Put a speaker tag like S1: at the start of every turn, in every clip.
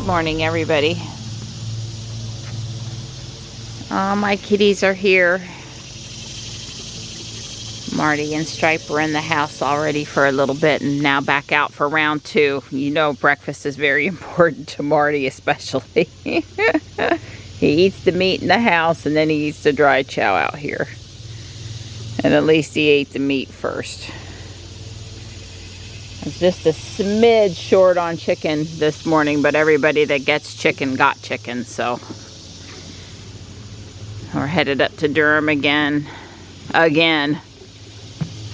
S1: Good morning, everybody. My kitties are here. Marty and Stripe were in the house already for a little bit and now back out for round 2. You know breakfast is very important to Marty especially. He eats the meat in the house and then he eats the dry chow out here. And at least he ate the meat first. It's just a smidge short on chicken this morning, but everybody that gets chicken got chicken, so we're headed up to Durham again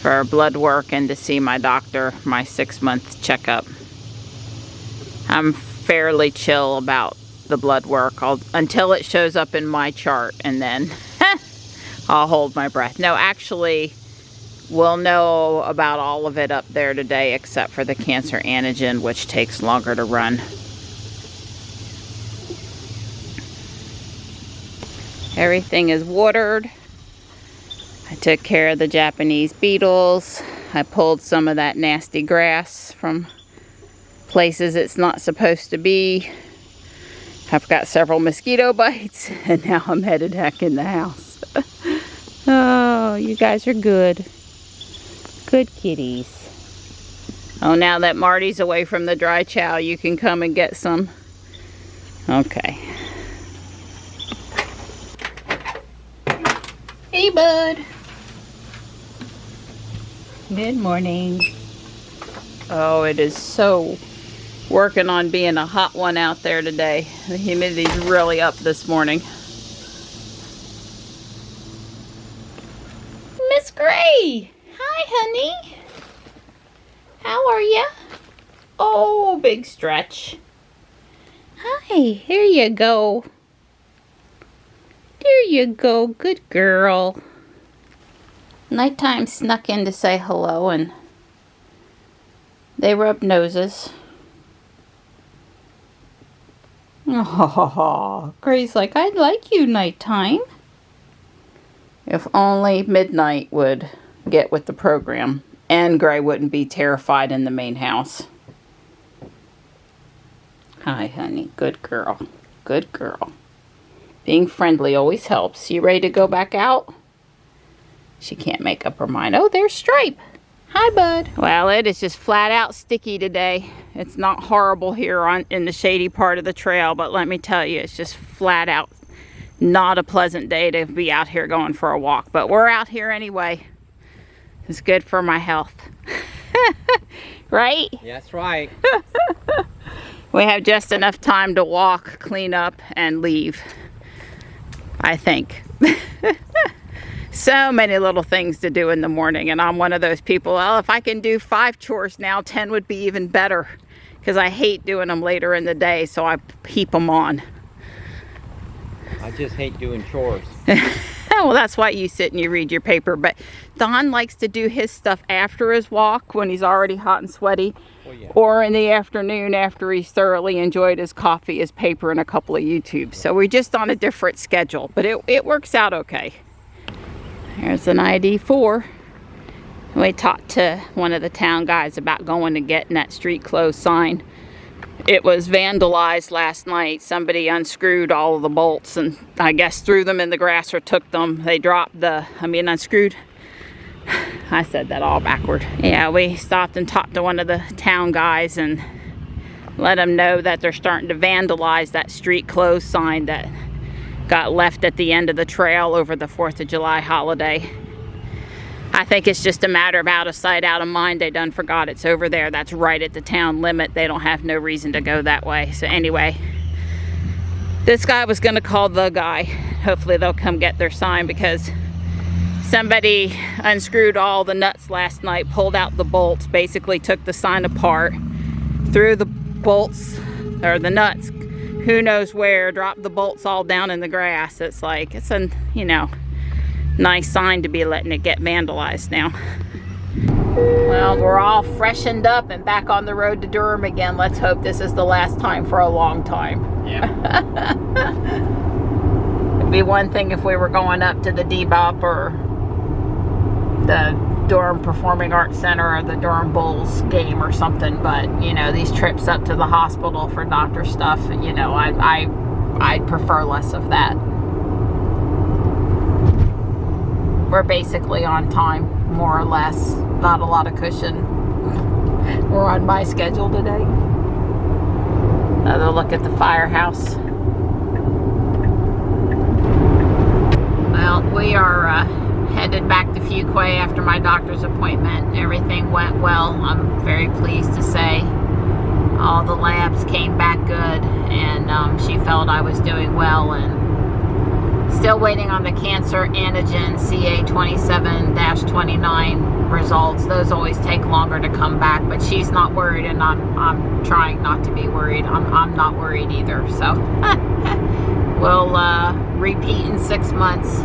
S1: for our blood work and to see my doctor, my 6-month checkup. I'm fairly chill about the blood work until it shows up in my chart, and then I'll hold my breath. No, actually, we'll know about all of it up there today except for the cancer antigen, which takes longer to run. Everything is watered. I took care of the Japanese beetles. I pulled some of that nasty grass from places it's not supposed to be. I've got several mosquito bites and now I'm headed back in the house. Oh, you guys are good. Good kitties. Oh, now that Marty's away from the dry chow, you can come and get some. Okay. Hey, bud. Good morning. Oh, it is so working on being a hot one out there today. The humidity's really up this morning. Miss Gray. Hi, honey. How are ya? Oh, big stretch. Hi, here you go. There you go, good girl. Nighttime snuck in to say hello and they rubbed noses. Oh, Gray's like, I like you nighttime. If only Midnight would get with the program and Gray wouldn't be terrified in the main house. Hi, honey. Good girl. Good girl. Being friendly always helps. You ready to go back out? She can't make up her mind. Oh, there's Stripe. Hi, bud. Well, it is just flat out sticky today. It's not horrible here in the shady part of the trail, but let me tell you, it's just flat out not a pleasant day to be out here going for a walk. But we're out here anyway. It's good for my health. Right?
S2: That's right.
S1: We have just enough time to walk, clean up, and leave. I think. So many little things to do in the morning, and I'm one of those people, well, if I can do 5 chores now, 10 would be even better, because I hate doing them later in the day, so I heap them on.
S2: I just hate doing chores.
S1: Well, that's why you sit and you read your paper, but Don likes to do his stuff after his walk when he's already hot and sweaty.
S2: Well, yeah.
S1: Or in the afternoon after he's thoroughly enjoyed his coffee, his paper, and a couple of YouTubes. So we're just on a different schedule, but it works out okay. There's an ID4. We talked to one of the town guys about going and getting that street closed sign. It was vandalized last night. Somebody unscrewed all of the bolts and I guess threw them in the grass or took them. They dropped unscrewed. I said that all backward. Yeah, we stopped and talked to one of the town guys and let them know that they're starting to vandalize that street closed sign that got left at the end of the trail over the 4th of July holiday. I think it's just a matter of out of sight, out of mind. They done forgot it's over there. That's right at the town limit. They don't have no reason to go that way. So anyway, this guy was going to call the guy. Hopefully they'll come get their sign, because somebody unscrewed all the nuts last night, pulled out the bolts, basically took the sign apart, threw the bolts or the nuts who knows where, dropped the bolts all down in the grass. It's like, it's a, you know, nice sign to be letting it get vandalized now. Well, we're all freshened up and back on the road to Durham again. Let's hope this is the last time for a long time.
S2: Yeah.
S1: It'd be one thing if we were going up to the Debop or the Durham Performing Arts Center or the Durham Bulls game or something. But, you know, these trips up to the hospital for doctor stuff, you know, I'd prefer less of that. We're basically on time, more or less. Not a lot of cushion. We're on my schedule today. Another look at the firehouse. Well, we are headed back to Fuquay after my doctor's appointment. Everything went well, I'm very pleased to say. All the labs came back good, and she felt I was doing well, and still waiting on the cancer antigen CA27-29 results. Those always take longer to come back, but she's not worried, and I'm trying not to be worried. I'm not worried either, so we'll repeat in 6 months.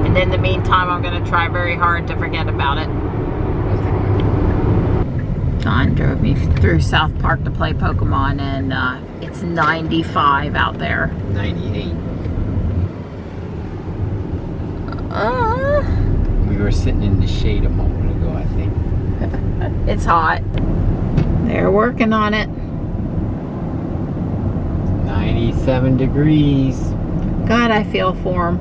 S1: And in the meantime, I'm going to try very hard to forget about it. John drove me through South Park to play Pokemon, and it's 95 out there.
S2: 98. We were sitting in the shade a moment ago, I think.
S1: It's hot. They're working on it.
S2: 97 degrees.
S1: God, I feel for them.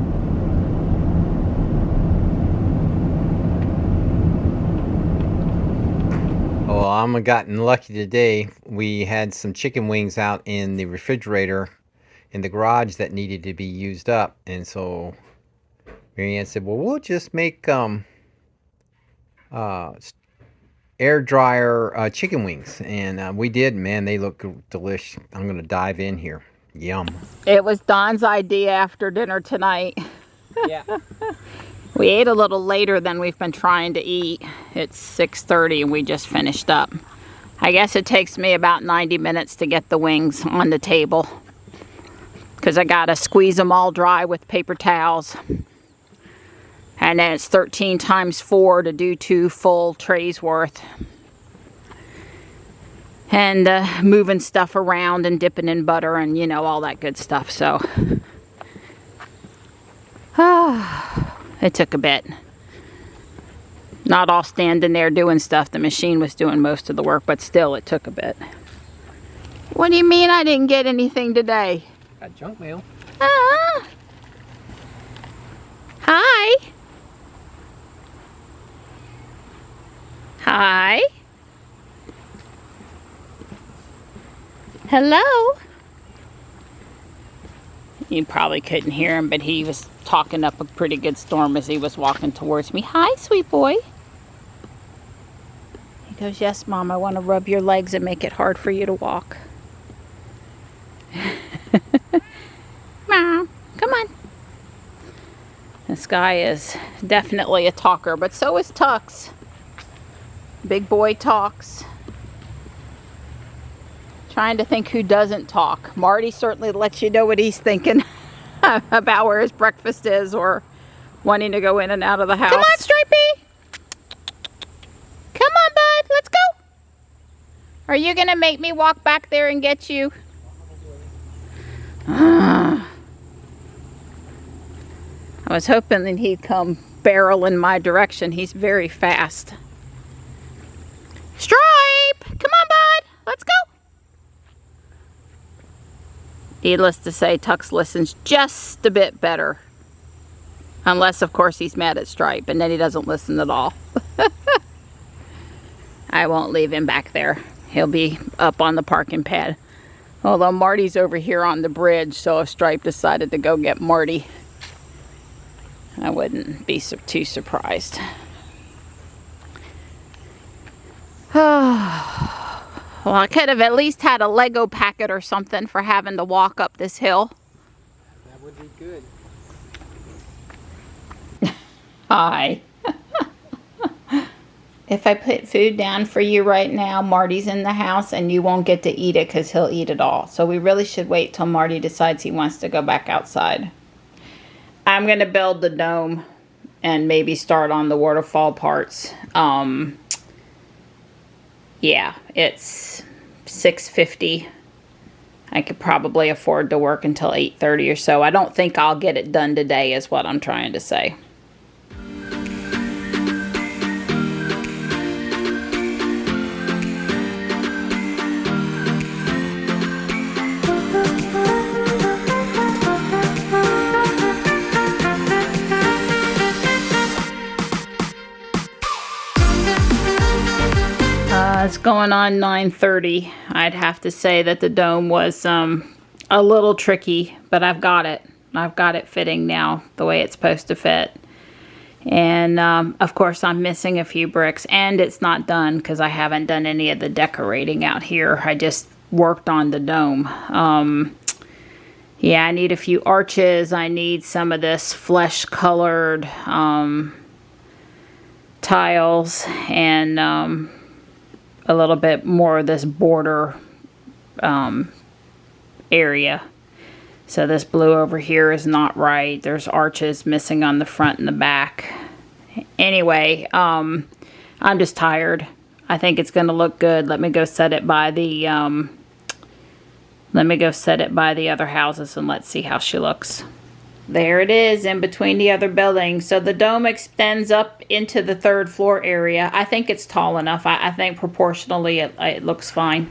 S2: Well, I'm gotten lucky today. We had some chicken wings out in the refrigerator in the garage that needed to be used up, and so Marianne said, well, we'll just make air dryer chicken wings, and we did. Man, they look delicious. I'm gonna dive in here. Yum.
S1: It was Don's idea after dinner tonight.
S2: Yeah.
S1: We ate a little later than we've been trying to eat. It's 6:30 and we just finished up. I guess it takes me about 90 minutes to get the wings on the table, because I gotta squeeze them all dry with paper towels. And then it's 13 times 4 to do 2 full trays worth. And moving stuff around and dipping in butter and, you know, all that good stuff. So, it took a bit. Not all standing there doing stuff. The machine was doing most of the work, but still, it took a bit. What do you mean I didn't get anything today?
S2: Got junk mail.
S1: Hi. Hi. Hello. You probably couldn't hear him, but he was talking up a pretty good storm as he was walking towards me. Hi, sweet boy. He goes, yes, Mom, I want to rub your legs and make it hard for you to walk. Mom, come on. This guy is definitely a talker, but so is Tux. Big boy talks. Trying to think who doesn't talk. Marty certainly lets you know what he's thinking about where his breakfast is, or wanting to go in and out of the house. Come on, Stripey. Come on, bud. Let's go. Are you going to make me walk back there and get you? I was hoping that he'd come barrel in my direction. He's very fast. Stripe! Come on, bud. Let's go. Needless to say, Tux listens just a bit better. Unless, of course, he's mad at Stripe, and then he doesn't listen at all. I won't leave him back there. He'll be up on the parking pad. Although Marty's over here on the bridge, so if Stripe decided to go get Marty, I wouldn't be too surprised. Well, I could have at least had a Lego packet or something for having to walk up this hill.
S2: That would be good.
S1: Hi. If I put food down for you right now, Marty's in the house and you won't get to eat it because he'll eat it all. So we really should wait till Marty decides he wants to go back outside. I'm going to build the dome and maybe start on the waterfall parts. Yeah, it's 6:50. I could probably afford to work until 8:30 or so. I don't think I'll get it done today is what I'm trying to say. going on 9:30. I'd have to say that the dome was a little tricky, but I've got it. I've got it fitting now the way it's supposed to fit. And of course I'm missing a few bricks, and it's not done because I haven't done any of the decorating out here. I just worked on the dome. Yeah, I need a few arches. I need some of this flesh colored tiles, and a little bit more of this border area. So this blue over here is not right. There's arches missing on the front and the back. Anyway, I'm just tired. I think it's going to look good. Let me go set it by the other houses and let's see how she looks. There it is in between the other buildings. So the dome extends up into the 3rd floor area. I think it's tall enough. I think proportionally it looks fine.